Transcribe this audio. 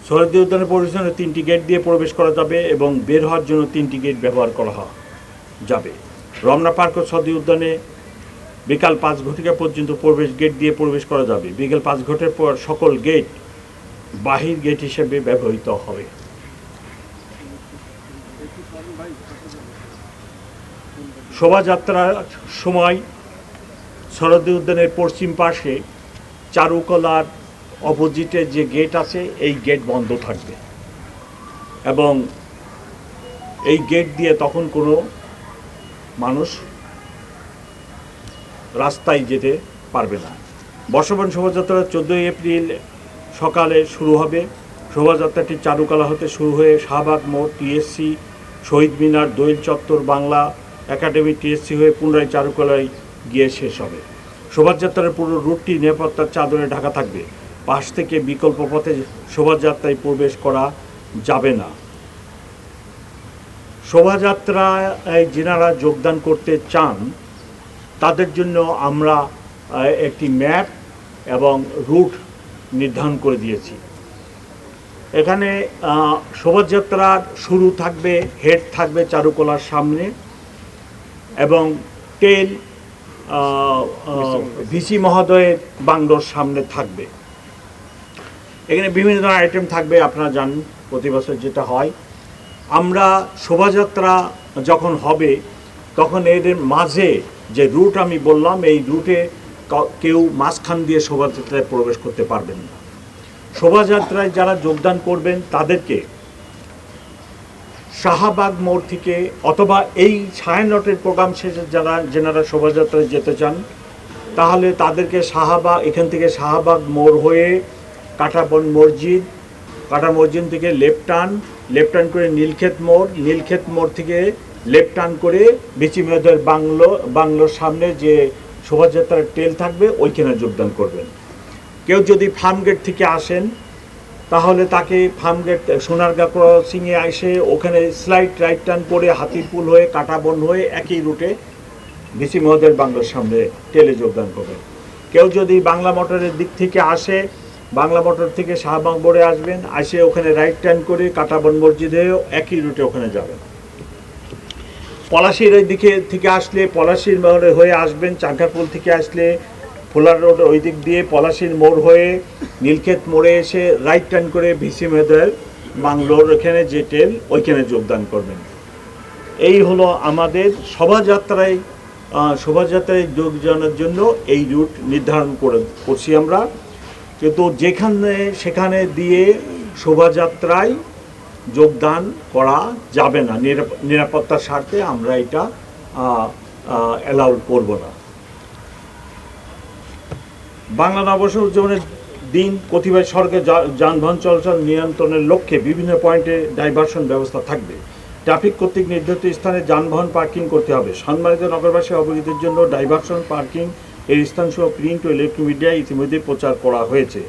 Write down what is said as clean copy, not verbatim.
সোহরাওয়ার্দী উদ্যানের পরিবেশনে 3টি গেট দিয়ে প্রবেশ করা যাবে এবং বের হওয়ার জন্য 3টি গেট ব্যবহার করা যাবে। রমনা পার্ক ও সোহরাওয়ার্দী উদ্যানে বিকাল 5 ঘটিকা পর্যন্ত প্রবেশ গেট দিয়ে প্রবেশ করা যাবে। বিকেল 5 ঘটিকার পর সকল গেট বাহির গেট হিসেবে ব্যবহৃত হবে। শোভাযাত্রার সময় সোহরাওয়ার্দী উদ্যানের পশ্চিম পাশে চারুকলার অপোজিটে যে গেট আছে এই গেট বন্ধ থাকবে এবং এই গেট দিয়ে তখন কোনো মানুষ রাস্তায় যেতে পারবে না। বর্ষবরণ শোভাযাত্রা 14 এপ্রিল সকালে শুরু হবে। শোভাযাত্রাটি চারুকলা হতে শুরু হয়ে শাহবাগ মোড়, টিএসসি, শহীদ মিনার, দোয়েল চত্বর, বাংলা একাডেমি, টিএসসি হয়ে পুনরায় চারুকলায় গিয়ে শেষ হবে। শোভাযাত্রার পুরো রুটটি নিরাপত্তার চাদরে ঢাকা থাকবে। পাশ থেকে বিকল্প পথে শোভাযাত্রায় প্রবেশ করা যাবে না। শোভাযাত্রায় যারা যোগদান করতে চান তাদের জন্য আমরা একটি ম্যাপ এবং রুট নির্ধারণ করে দিয়েছি। এখানে শোভাযাত্রার শুরু থাকবে, হেড থাকবে চারুকলার সামনে এবং টেল ভিসি মহোদয়ের বাংলোর সামনে থাকবে। এখানে বিভিন্ন ধরনের আইটেম থাকবে, আপনারা জানেন প্রতি বছর যেটা হয়। আমরা শোভাযাত্রা যখন হবে তখন এদের মাঝে যে রুট আমি বললাম এই রুটে কেউ মাঝখান দিয়ে শোভাযাত্রায় প্রবেশ করতে পারবেন না। শোভাযাত্রায় যারা যোগদান করবেন তাদেরকে শাহবাগ মোড় থেকে অথবা এই ছায়ানটের প্রোগ্রাম শেষে যেনারা শোভাযাত্রায় যেতে চান তাহলে তাদেরকে এখান থেকে শাহবাগ মোড় হয়ে কাঁটাবন মসজিদ থেকে লেফট টার্ন করে নীলক্ষেত মোড় থেকে লেফট টার্ন করে বিচি মেয়েদের বাংলোর সামনে যে শোভাযাত্রার টেল থাকবে ওইখানে যোগদান করবেন। কেউ যদি ফার্মগেট থেকে আসেন তাহলে তাকে ফার্মগেট সোনারগাঁ ক্রসিংয়ে এসে ওখানে স্লাইড রাইট টার্ন করে হাতিরপুল হয়ে কাঁটাবন হয়ে একই রুটে বিচি মেয়েদের বাংলোর সামনে টেলে যোগদান করবেন। কেউ যদি বাংলা মোটরের দিক থেকে আসে বাংলা মোটর থেকে শাহবাগ মোড়ে আসবেন, আসে ওখানে রাইট টার্ন করে কাঁটাবন মসজিদে একই রুটে ওখানে যাবেন। পলাশির ওই দিকে থেকে আসলে পলাশির মোড়ে হয়ে আসবেন, চাঙ্কাপুল থেকে আসলে ফোলার রোড ওই দিক দিয়ে পলাশির মোড় হয়ে নীলক্ষেত মোড়ে এসে রাইট টার্ন করে ভিসি মেয়েদের বাংলোর ওখানে যে টেল ওইখানে যোগদান করবেন। এই হলো আমাদের শোভাযাত্রায় যোগদানের জন্য এই রুট নির্ধারণ করছি আমরা। কিন্তু সেখানে দিয়ে শোভাযাত্রায় যোগদান করা যাবে না, নিরাপত্তার স্বার্থে আমরা এটা অ্যালাউ করব না। বাংলা নববর্ষ উদযাপনের দিন কতিপয় সড়কে যানবাহন চলাচল নিয়ন্ত্রণের লক্ষ্যে বিভিন্ন পয়েন্টে ডাইভারশন ব্যবস্থা থাকবে। ট্রাফিক কর্তৃক নির্ধারিত স্থানে যানবাহন পার্কিং করতে হবে। সম্মানিত নগরবাসী অবগতির জন্য ডাইভারশন পার্কিং এর স্থানসহ প্রিন্ট ও ইলেকট্রনিক মিডিয়ায় ইতিমধ্যে প্রচার করা হয়েছে।